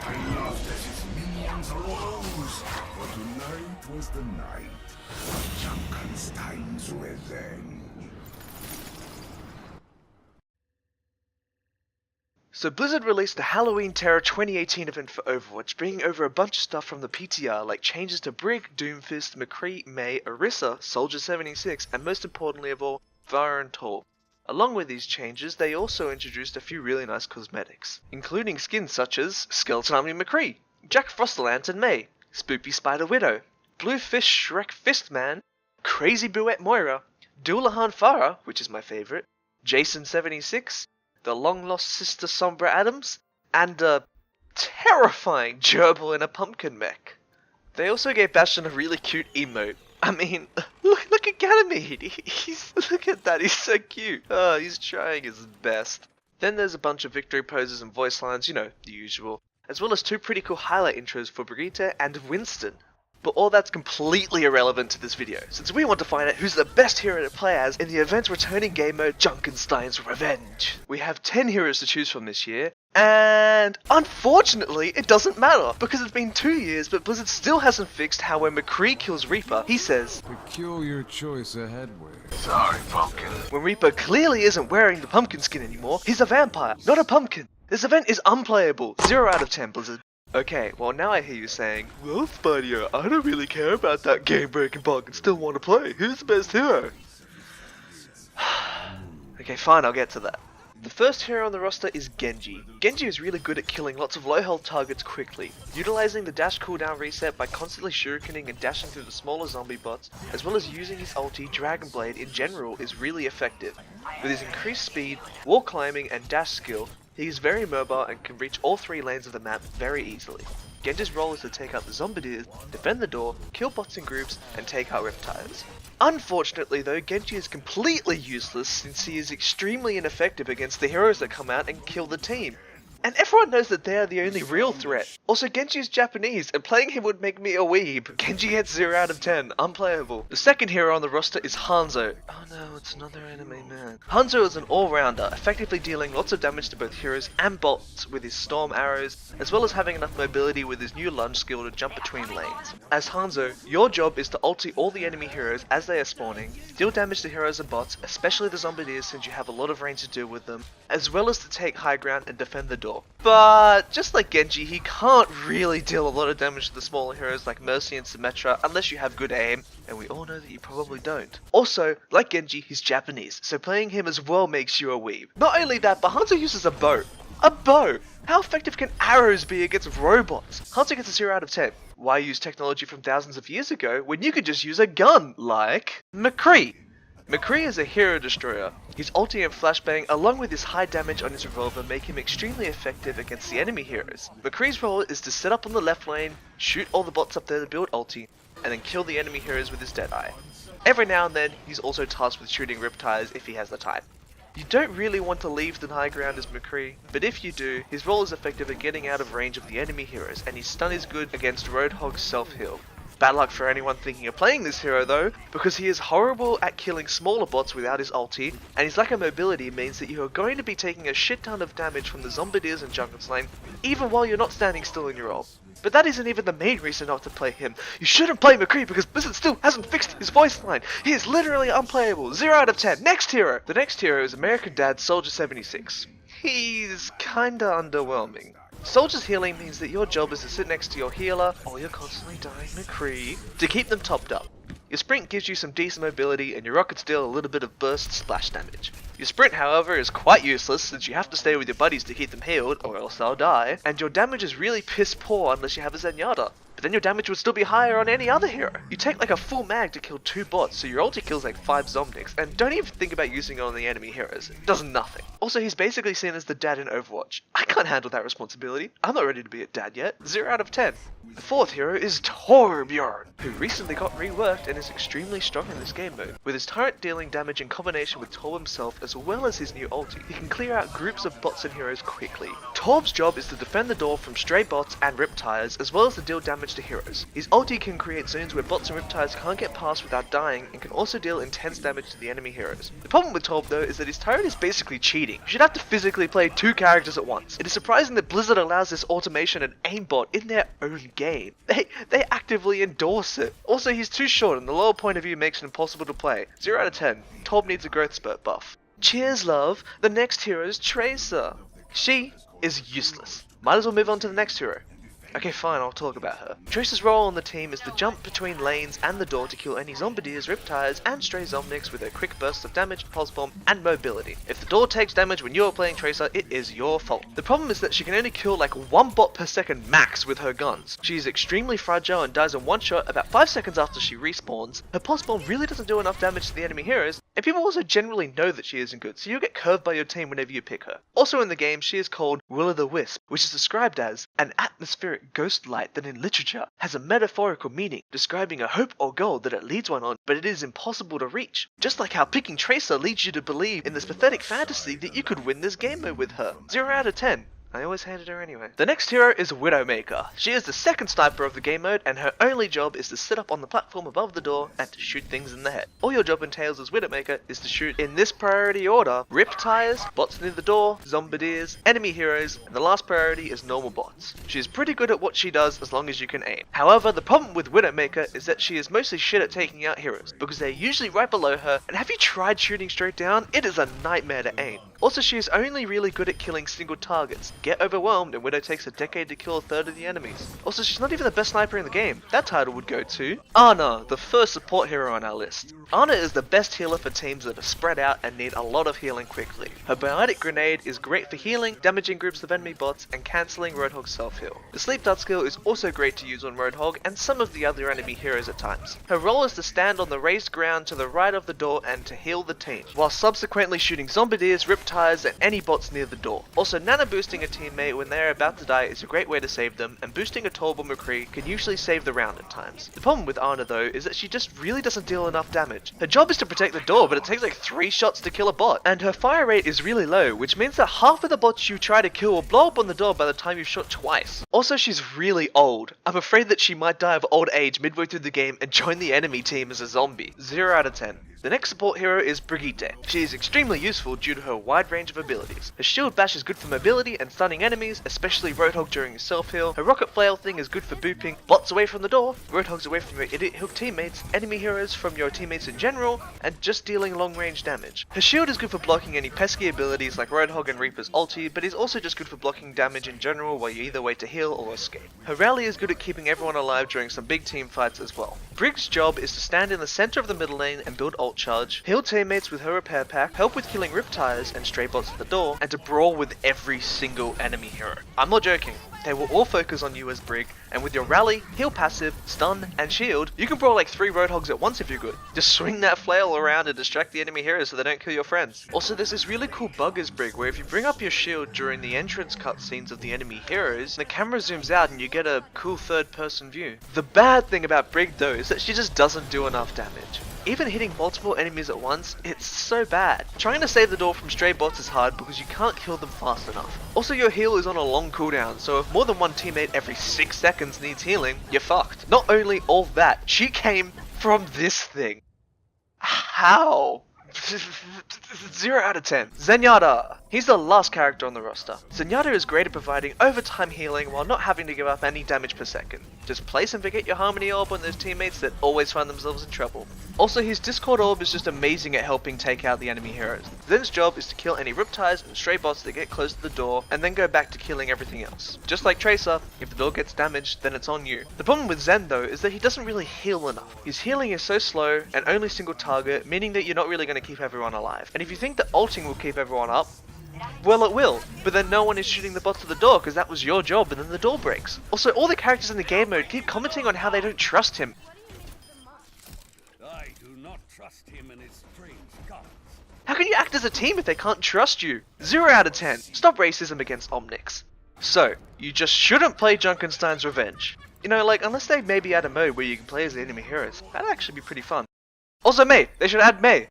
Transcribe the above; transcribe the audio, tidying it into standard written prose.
I laughed as his minions rose, for tonight was the night of Junkenstein's revenge. So Blizzard released the Halloween Terror 2018 event for Overwatch, bringing over a bunch of stuff from the PTR, like changes to Brig, Doomfist, McCree, Mei, Orisa, Soldier 76, and most importantly of all, Vara and Tor. Along with these changes, they also introduced a few really nice cosmetics, including skins such as Skeleton Army McCree, Jack Frosterlantern Mei, Spoopy Spider Widow, Blue Fish Shrek Fistman, Crazy Bouette Moira, Doulahan Farah, which is my favourite, Jason 76, the long-lost sister Sombra Adams, and a terrifying gerbil in a pumpkin mech. They also gave Bastion a really cute emote. I mean, look at Ganymede. Look at that, he's so cute. Oh, he's trying his best. Then there's a bunch of victory poses and voice lines, you know, the usual, as well as two pretty cool highlight intros for Brigitte and Winston. But all that's completely irrelevant to this video, since we want to find out who's the best hero to play as in the event's returning game mode, Junkenstein's Revenge. We have 10 heroes to choose from this year, and unfortunately it doesn't matter, because it's been 2 years but Blizzard still hasn't fixed how when McCree kills Reaper, he says, "Peculiar choice of headwear." Sorry, Pumpkin. when Reaper clearly isn't wearing the pumpkin skin anymore, he's a vampire, not a pumpkin. This event is unplayable, 0 out of 10 Blizzard. Okay, well now I hear you saying, well Spider, I don't really care about that game-breaking bug and still want to play. Who's the best hero? Okay, fine, I'll get to that. The first hero on the roster is Genji. Genji is really good at killing lots of low health targets quickly, utilizing the dash cooldown reset by constantly shurikening and dashing through the smaller zombie bots, as well as using his ulti, Dragon Blade in general is really effective. With his increased speed, wall climbing and dash skill, he is very mobile and can reach all 3 lanes of the map very easily. Genji's role is to take out the Zombardiers, defend the door, kill bots in groups, and take out Riptides. Unfortunately though, Genji is completely useless since he is extremely ineffective against the heroes that come out and kill the team. And everyone knows that they are the only real threat. Also, Genji is Japanese, and playing him would make me a weeb. Genji gets 0 out of 10, unplayable. The second hero on the roster is Hanzo. Oh no, it's another anime man. Hanzo is an all-rounder, effectively dealing lots of damage to both heroes and bots with his storm arrows, as well as having enough mobility with his new lunge skill to jump between lanes. As Hanzo, your job is to ulti all the enemy heroes as they are spawning, deal damage to heroes and bots, especially the Zombardiers since you have a lot of range to deal with them, as well as to take high ground and defend the door. But just like Genji, he can't really deal a lot of damage to the smaller heroes like Mercy and Symmetra unless you have good aim, and we all know that you probably don't. Also, like Genji, he's Japanese, so playing him as well makes you a weeb. Not only that, but Hanzo uses a bow. A bow! How effective can arrows be against robots? Hanzo gets a 0 out of 10. Why use technology from thousands of years ago when you could just use a gun, like McCree? McCree is a hero destroyer. His ulti and flashbang along with his high damage on his revolver make him extremely effective against the enemy heroes. McCree's role is to set up on the left lane, shoot all the bots up there to build ulti, and then kill the enemy heroes with his Deadeye. Every now and then, he's also tasked with shooting Riptides if he has the time. You don't really want to leave the high ground as McCree, but if you do, his role is effective at getting out of range of the enemy heroes, and his stun is good against Roadhog's self-heal. Bad luck for anyone thinking of playing this hero though, because he is horrible at killing smaller bots without his ulti, and his lack of mobility means that you are going to be taking a shit ton of damage from the Zombardiers and Junkenstein, even while you're not standing still in your ult. But that isn't even the main reason not to play him. You shouldn't play McCree because Blizzard still hasn't fixed his voice line. He is literally unplayable, 0 out of 10. Next hero! The next hero is American Dad Soldier 76. He's kinda underwhelming. Soldier's healing means that your job is to sit next to your healer, or you're constantly dying McCree, to keep them topped up. Your sprint gives you some decent mobility and your rockets deal a little bit of burst splash damage. Your sprint however is quite useless since you have to stay with your buddies to keep them healed or else they'll die, and your damage is really piss poor unless you have a Zenyatta. But then your damage would still be higher on any other hero. You take like a full mag to kill 2 bots, so your ulti kills like 5 Zomnics, and don't even think about using it on the enemy heroes. It does nothing. Also, he's basically seen as the dad in Overwatch. I can't handle that responsibility. I'm not ready to be a dad yet. 0 out of 10. The fourth hero is Torbjorn, who recently got reworked and is extremely strong in this game mode. With his turret dealing damage in combination with Torb himself as well as his new ulti, he can clear out groups of bots and heroes quickly. Torb's job is to defend the door from stray bots and Riptides, as well as to deal damage damage to heroes. His ulti can create zones where bots and riptides can't get past without dying and can also deal intense damage to the enemy heroes. The problem with Torb though is that his turret is basically cheating. You should have to physically play 2 characters at once. It is surprising that Blizzard allows this automation and aimbot in their own game. They actively endorse it. Also, he's too short and the lower point of view makes it impossible to play. 0 out of 10. Torb needs a growth spurt buff. Cheers love, the next hero is Tracer. She is useless. Might as well move on to the next hero. Okay fine, I'll talk about her. Tracer's role on the team is to jump between lanes and the door to kill any zombies, riptides, and stray zombies with her quick bursts of damage, pulse bomb, and mobility. If the door takes damage when you're playing Tracer, it is your fault. The problem is that she can only kill like 1 bot per second max with her guns. She is extremely fragile and dies in one shot about 5 seconds after she respawns. Her pulse bomb really doesn't do enough damage to the enemy heroes, and people also generally know that she isn't good, so you'll get curved by your team whenever you pick her. Also in the game, she is called Will-o'-the-Wisp, which is described as an atmospheric ghost light that in literature has a metaphorical meaning, describing a hope or goal that it leads one on, but it is impossible to reach. Just like how picking Tracer leads you to believe in this pathetic fantasy that you could win this game mode with her. 0 out of 10. I always hated her anyway. The next hero is Widowmaker. She is the second sniper of the game mode, and her only job is to sit up on the platform above the door and to shoot things in the head. All your job entails as Widowmaker is to shoot in this priority order: riptides, bots near the door, zombies, enemy heroes, and the last priority is normal bots. She is pretty good at what she does as long as you can aim. However, the problem with Widowmaker is that she is mostly shit at taking out heroes, because they're usually right below her, and have you tried shooting straight down? It is a nightmare to aim. Also, she is only really good at killing single targets. Get overwhelmed and Widow takes a decade to kill a third of the enemies. Also, she's not even the best sniper in the game. That title would go to Ana, the first support hero on our list. Ana is the best healer for teams that are spread out and need a lot of healing quickly. Her biotic grenade is great for healing, damaging groups of enemy bots, and cancelling Roadhog's self-heal. The sleep dart skill is also great to use on Roadhog and some of the other enemy heroes at times. Her role is to stand on the raised ground to the right of the door and to heal the team, while subsequently shooting zombies, riptides, and any bots near the door. Also, nano boosting a teammate when they are about to die is a great way to save them, and boosting a Torb or McCree can usually save the round at times. The problem with Ana though is that she just really doesn't deal enough damage. Her job is to protect the door, but it takes like 3 shots to kill a bot, and her fire rate is really low, which means that half of the bots you try to kill will blow up on the door by the time you've shot twice. Also, she's really old. I'm afraid that she might die of old age midway through the game and join the enemy team as a zombie. 0 out of 10. The next support hero is Brigitte. She is extremely useful due to her wide range of abilities. Her shield bash is good for mobility and stunning enemies, especially Roadhog during his self-heal. Her rocket flail thing is good for booping bots away from the door, Roadhogs away from your idiot hook teammates, enemy heroes from your teammates in general, and just dealing long range damage. Her shield is good for blocking any pesky abilities like Roadhog and Reaper's ulti, but is also just good for blocking damage in general while you either wait to heal or escape. Her rally is good at keeping everyone alive during some big team fights as well. Brig's job is to stand in the center of the middle lane and build ult charge, heal teammates with her repair pack, help with killing riptides and stray bots at the door, and to brawl with every single enemy hero. I'm not joking. They will all focus on you as Brig, and with your rally, heal passive, stun, and shield, you can brawl like 3 Roadhogs at once if you're good. Just swing that flail around and distract the enemy heroes so they don't kill your friends. Also, there's this really cool bug as Brig where if you bring up your shield during the entrance cutscenes of the enemy heroes, the camera zooms out and you get a cool third-person view. The bad thing about Brig though is that she just doesn't do enough damage. Even hitting multiple enemies at once, it's so bad. Trying to save the door from stray bots is hard because you can't kill them fast enough. Also, your heal is on a long cooldown, so if more than one teammate every 6 seconds needs healing, you're fucked. Not only all that, she came from this thing. How? 0 out of 10. Zenyatta. He's the last character on the roster. Zenyatta is great at providing overtime healing while not having to give up any damage per second. Just place and forget your Harmony Orb on those teammates that always find themselves in trouble. Also, his Discord Orb is just amazing at helping take out the enemy heroes. Zen's job is to kill any riptides and stray bots that get close to the door, and then go back to killing everything else. Just like Tracer, if the door gets damaged, then it's on you. The problem with Zen though is that he doesn't really heal enough. His healing is so slow and only single target, meaning that you're not really going to keep everyone alive. And if you think that ulting will keep everyone up, well, it will, but then no one is shooting the bots to the door because that was your job and then the door breaks. Also, all the characters in the game mode keep commenting on how they don't trust him. I do not trust him and his strange gods. How can you act as a team if they can't trust you? 0 out of 10. Stop racism against Omnics. So, you just shouldn't play Junkenstein's Revenge. You know, like, unless they maybe add a mode where you can play as the enemy heroes. That'd actually be pretty fun. Also Mei, they should add Mei.